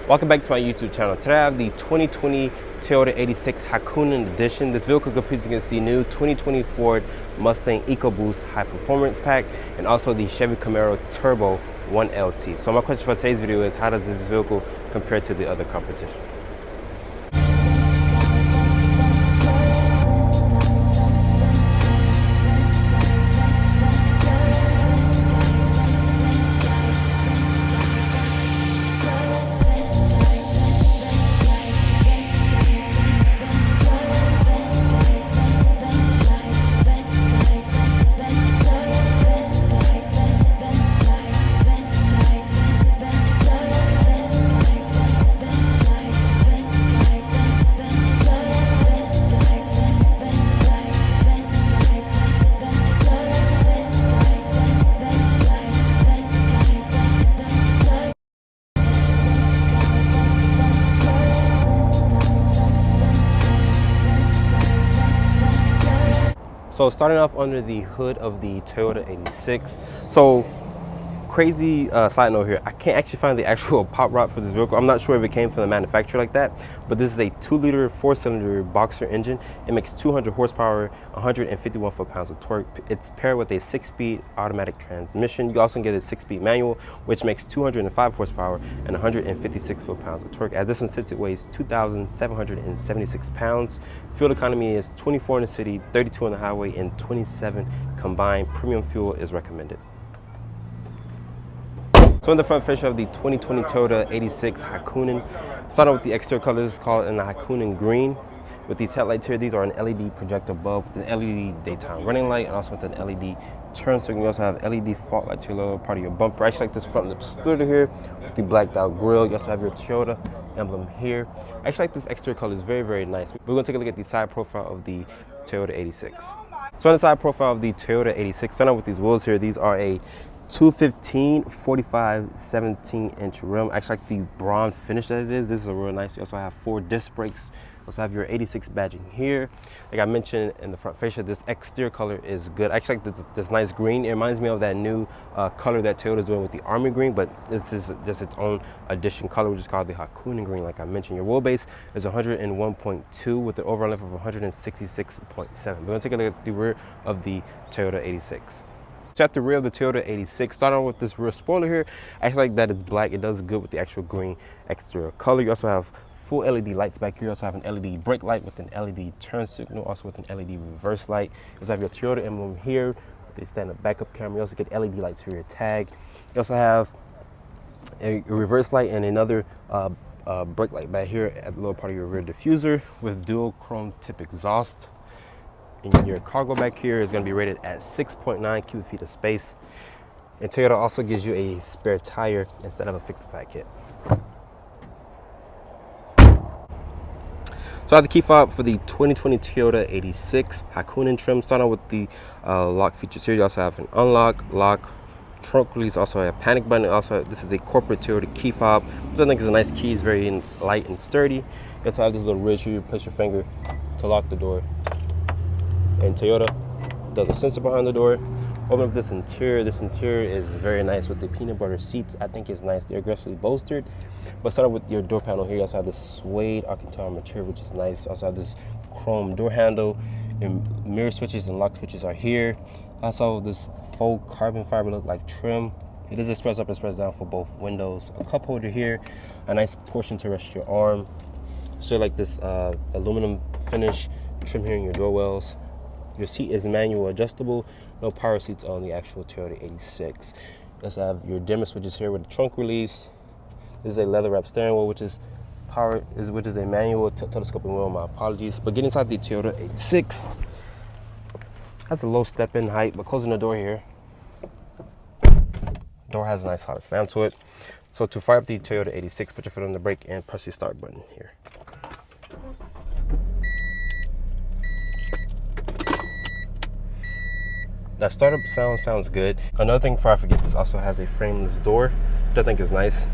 Welcome back to my YouTube channel. Today I have the 2020 Toyota 86 Hakone edition. This vehicle competes against the new 2020 Ford Mustang EcoBoost High Performance Pack and also the Chevy Camaro Turbo 1LT. So my question for today's video is, how does this vehicle compare to the other competition? So starting off under the hood of the Toyota 86. So crazy side note here, I can't actually find the actual pop rod for this vehicle. I'm not sure if it came from the manufacturer like that, but this is a 2-liter 4-cylinder boxer engine. It makes 200 horsepower, 151 foot-pounds of torque. It's paired with a 6-speed automatic transmission. You also get a 6-speed manual, which makes 205 horsepower and 156 foot-pounds of torque. As this one sits, it weighs 2,776 pounds. Fuel economy is 24 in the city, 32 on the highway, and 27 combined. Premium fuel is recommended. So in the front fascia of the 2020 Toyota 86 Hakone, starting with the exterior colors, called in the Hakone green. With these headlights here, these are an LED projector bulb with an LED daytime running light and also with an LED turn signal. You also have LED fog lights here, lower part of your bumper. I actually like this front lip splitter here with the blacked out grille. You also have your Toyota emblem here. I actually like this exterior color, it's very, very nice. We're gonna take a look at the side profile of the Toyota 86. So on the side profile of the Toyota 86, starting with these wheels here, these are a 215 45 17-inch rim. I actually like the bronze finish that it is. This is a real nice. You also have 4 disc brakes. You also have your 86 badging here. Like I mentioned in the front fascia, this exterior color is good. I actually like this nice green. It reminds me of that new color that Toyota is doing with the army green, but this is just its own addition color, which is called the Hakone green. Like I mentioned, your wheelbase is 101.2 with an overall length of 166.7. We're gonna take a look at the rear of the Toyota 86. So at the rear of the Toyota 86, starting with this rear spoiler here, I actually like that it's black. It does good with the actual green exterior color. You also have full LED lights back here. You also have an LED brake light with an LED turn signal, also with an LED reverse light. You also have your Toyota emblem here with a standard backup camera. You also get LED lights for your tag. You also have a reverse light and another brake light back here at the lower part of your rear diffuser with dual chrome tip exhaust. And your cargo back here is going to be rated at 6.9 cubic feet of space. And Toyota also gives you a spare tire instead of a fix-a-fat kit. So I have the key fob for the 2020 Toyota 86 Hakone trim. Starting with the lock features here, you also have an unlock, lock, trunk release, also a panic button. Also, this is the corporate Toyota key fob, which I think is a nice key. It's very light and sturdy. You also have this little ridge here. You place your finger to lock the door. And Toyota does a sensor behind the door. Open up this interior. This interior is very nice with the peanut butter seats. I think it's nice. They're aggressively bolstered. But starting with your door panel here, you also have this suede Alcantara material, which is nice. You also have this chrome door handle, and mirror switches and lock switches are here. Also, this faux carbon fiber look like trim. It is express up, express down for both windows. A cup holder here, a nice portion to rest your arm. So like this aluminum finish trim here in your door wells. Your seat is manual adjustable, no power seats on the actual Toyota 86. You also have your dimmer switches here with the trunk release. This is a leather wrap steering wheel, which is a manual telescoping wheel. My apologies. But getting inside the Toyota 86, has a low step-in height, but closing the door here, door has a nice solid slam to it. So to fire up the Toyota 86, put your foot on the brake and press the start button here. That startup sound sounds good. Another thing before I forget, this also has a frameless door, which I think is nice.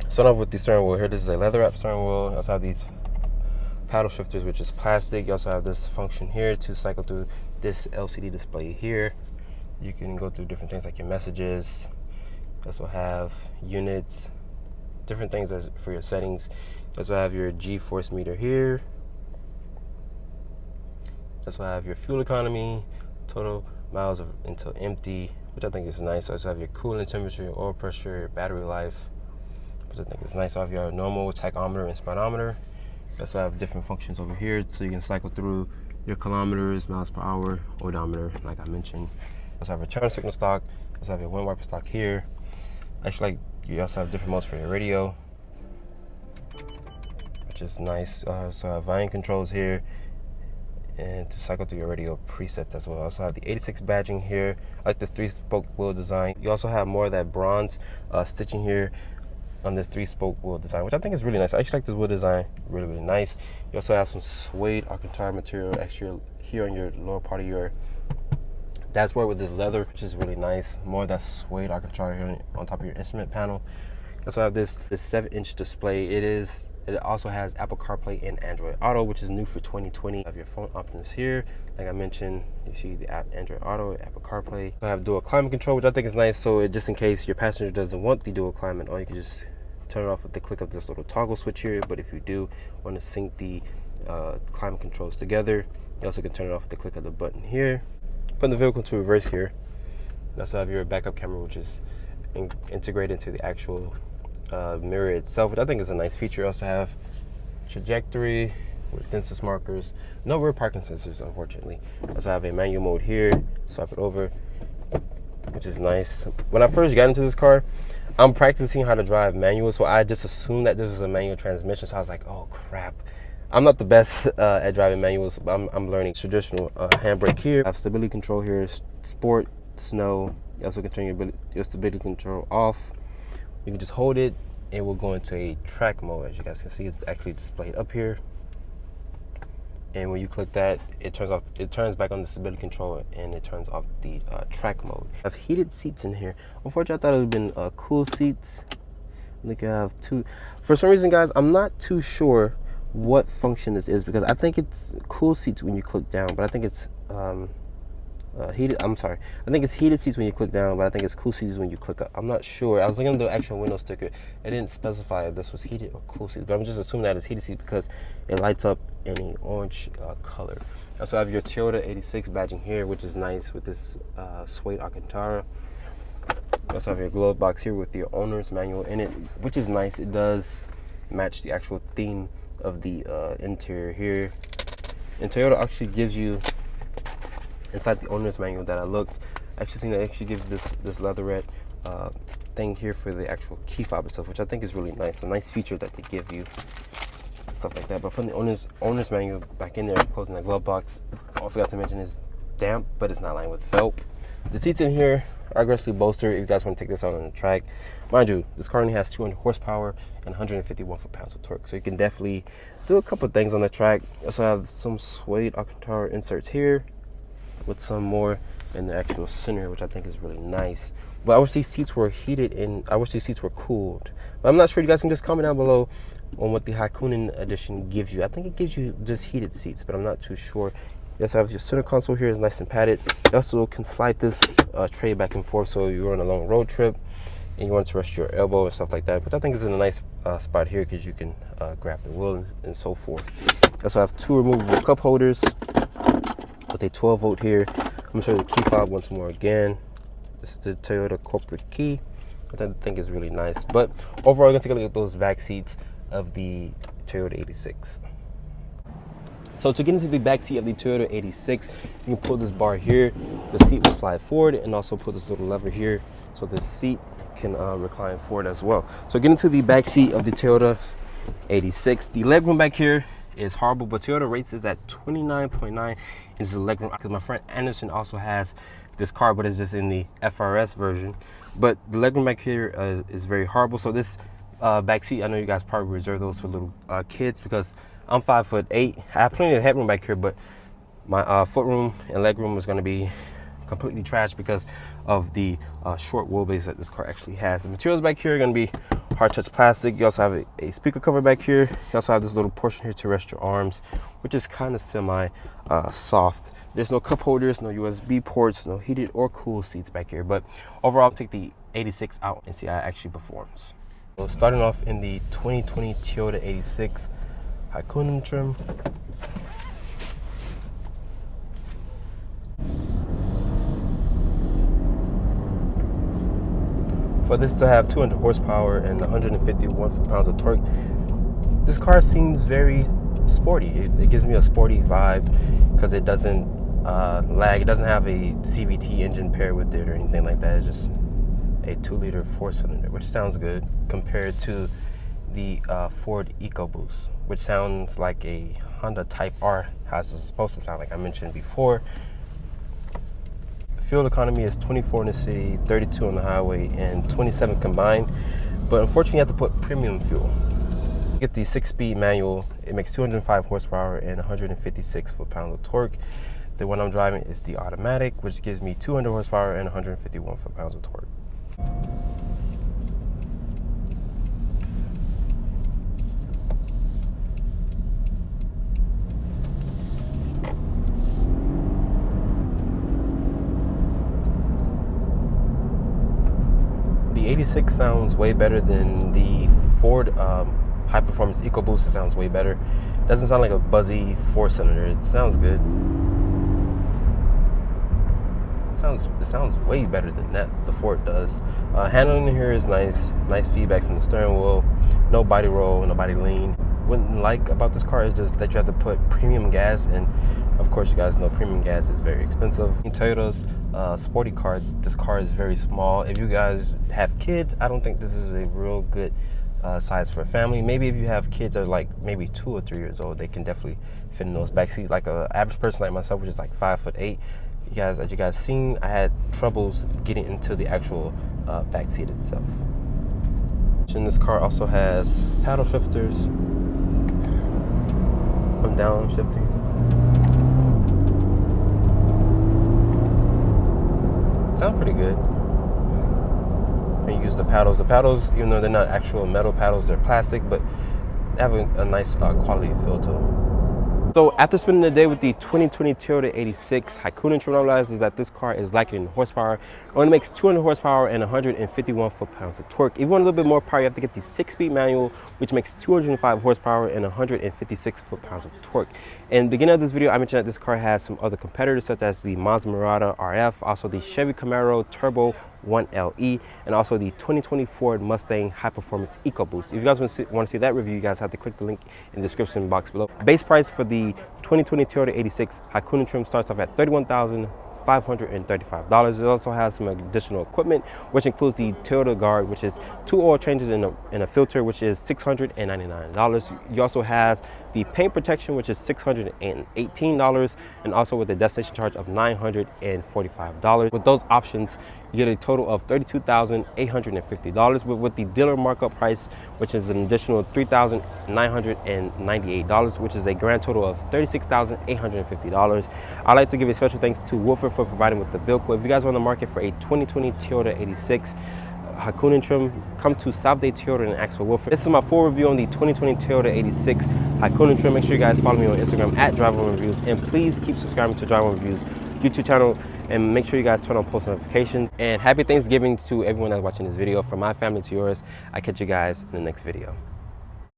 Starting off with the steering wheel here, this is a leather wrap steering wheel. You also have these paddle shifters, which is plastic. You also have this function here to cycle through this LCD display here. You can go through different things like your messages, You also have units, different things for your settings. You also have your G-force meter here. You also have your fuel economy, total miles until empty, which I think is nice. You also have your coolant temperature, your oil pressure, your battery life, which I think is nice. You have your normal tachometer and speedometer. You also have different functions over here, so you can cycle through your kilometers, miles per hour, odometer, like I mentioned. You also have your turn signal stock. You also have your wind wiper stock here. Actually, you also have different modes for your radio, which is nice. So have volume controls here, and to cycle through your radio presets as well. I also have the 86 badging here. I like this 3-spoke wheel design. You also have more of that bronze stitching here on this 3-spoke wheel design, which I think is really nice. I actually like this wheel design, really, really nice. You also have some suede Alcantara material extra here on your lower part of your dashboard with this leather, which is really nice. More of that suede Alcantara here on top of your instrument panel. You also have this 7-inch display. It also has Apple CarPlay and Android Auto, which is new for 2020. You have your phone options here. Like I mentioned, you see the Android Auto, Apple CarPlay. I have dual climate control, which I think is nice. So just in case your passenger doesn't want the dual climate, or you can just turn it off with the click of this little toggle switch here. But if you do want to sync the climate controls together, you also can turn it off with the click of the button here. Put the vehicle to reverse here. You also have your backup camera, which is integrated into the actual mirror itself, which I think is a nice feature. You also have trajectory with distance markers. No rear parking sensors, unfortunately. You also have a manual mode here. Swipe it over, which is nice. When I first got into this car, I'm practicing how to drive manual, so I just assumed that this was a manual transmission. So I was like, oh crap. I'm not the best at driving manuals, but I'm learning. Traditional handbrake here. I have stability control here, sport, snow. You also can turn your stability control off. You can just hold it, it will go into a track mode. As you guys can see, it's actually displayed up here. And when you click that, it turns back on the stability control, and it turns off the track mode. I have heated seats in here. Unfortunately, I thought it would have been cool seats. I think I have two. For some reason, guys, I'm not too sure what function this is, because I think it's cool seats when you click down, but I think it's heated. I'm sorry. I think it's heated seats when you click down, but I think it's cool seats when you click up. I'm not sure. I was looking at the actual window sticker. It didn't specify if this was heated or cool seats, but I'm just assuming that it's heated seats because it lights up in an orange color. I also have your Toyota 86 badging here, which is nice with this suede Alcantara. You also have your glove box here with your owner's manual in it, which is nice. It does match the actual theme of the interior here. And Toyota actually gives you, inside the owner's manual that I looked, actually seen it actually gives this leatherette thing here for the actual key fob itself, which I think is really nice. A nice feature that they give you, stuff like that. But putting the owner's manual back in there, closing that glove box, all I forgot to mention is damp, but it's not lined with felt. The seats in here are aggressively bolstered if you guys want to take this out on the track. Mind you, this car only has 200 horsepower and 151 foot-pounds of torque, so you can definitely do a couple of things on the track. I also have some suede Alcantara inserts here with some more in the actual center, which I think is really nice. But I wish these seats were heated and I wish these seats were cooled. But I'm not sure. You guys can just comment down below on what the Hakone edition gives you. I think it gives you just heated seats, but I'm not too sure. You also have your center console here, is nice and padded. You also can slide this tray back and forth, so you're on a long road trip and you want to rest your elbow and stuff like that, which I think is in a nice spot here because you can grab the wheel and so forth. You also have two removable cup holders with a 12 volt here. I'm gonna show you the key fob once more again. This is the Toyota corporate key, which I think is really nice. But overall, we're gonna take a look at those back seats of the Toyota 86. So to get into the back seat of the Toyota 86, you can pull this bar here. The seat will slide forward, and also pull this little lever here, so the seat can recline forward as well. So get into the back seat of the Toyota 86. The legroom back here is horrible, but Toyota rates this at 29.9 inches of legroom. Because my friend Anderson also has this car, but it's just in the FRS version. But the legroom back here is very horrible. So this back seat, I know you guys probably reserve those for little kids, because I'm 5'8". I have plenty of headroom back here, but my footroom and legroom is going to be completely trashed because of the short wheelbase that this car actually has. The materials back here are going to be hard touch plastic. You also have a speaker cover back here. You also have this little portion here to rest your arms, which is kind of semi soft. There's no cup holders, no USB ports, no heated or cool seats back here. But overall, I'll take the 86 out and see how it actually performs. So starting off in the 2020 Toyota 86 Hakone trim. For this to have 200 horsepower and 151 foot-pounds of torque, this car seems very sporty. It gives me a sporty vibe because it doesn't lag. It doesn't have a CVT engine paired with it or anything like that. It's just a 2-liter 4-cylinder, which sounds good compared to the Ford EcoBoost, which sounds like a Honda Type R, how it's supposed to sound, like I mentioned before. Fuel economy is 24 in the city, 32 on the highway, and 27 combined. But unfortunately, you have to put premium fuel. You get the 6-speed manual. It makes 205 horsepower and 156 foot-pounds of torque. The one I'm driving is the automatic, which gives me 200 horsepower and 151 foot-pounds of torque. The 86 sounds way better than the Ford high performance EcoBoost. It sounds way better. It doesn't sound like a buzzy 4-cylinder. It sounds good. It sounds way better than that the Ford does. Handling in here is nice. Nice feedback from the steering wheel. No body roll, no body lean. What I like about this car is just that you have to put premium gas, and of course you guys know premium gas is very expensive. In Toyota's sporty car, this car is very small. If you guys have kids, I don't think this is a real good size for a family. Maybe if you have kids that are like maybe 2 or 3 years old, they can definitely fit in those backseat. Like an average person like myself, which is like 5'8", as you guys seen, I had troubles getting into the actual backseat itself. And this car also has paddle shifters. I'm downshifting. Sound pretty good. And you use the paddles. The paddles, even though they're not actual metal paddles, they're plastic, but they have a nice quality feel to them. So after spending the day with the 2020 Toyota 86 Hakone trim, I realized that this car is lacking in horsepower. It only makes 200 horsepower and 151 foot-pounds of torque. If you want a little bit more power, you have to get the 6-speed manual, which makes 205 horsepower and 156 foot-pounds of torque. In the beginning of this video, I mentioned that this car has some other competitors, such as the Mazda Miata RF, also the Chevy Camaro Turbo 1LE, and also the 2020 Ford Mustang High Performance EcoBoost. If you guys want to see that review, you guys have to click the link in the description box below. Base price for the 2020 Toyota 86 Hakone trim starts off at $31,535. It also has some additional equipment, which includes the Toyota Guard, which is 2 oil changes and a filter, which is $699. You also have the paint protection, which is $618, and also with the destination charge of $945. With those options, you get a total of $32,850, but with the dealer markup price, which is an additional $3,998, which is a grand total of $36,850. I'd like to give a special thanks to Wilford for providing with the vehicle. If you guys are on the market for a 2020 Toyota 86 Hakone trim, come to South Dade Toyota and ask for Wilford. This is my full review on the 2020 Toyota 86 Hakone trim. Make sure you guys follow me on Instagram at Drive On Reviews, and please keep subscribing to Drive On Reviews YouTube channel, and make sure you guys turn on post notifications. And happy Thanksgiving to everyone that's watching this video. From my family to yours, I catch you guys in the next video.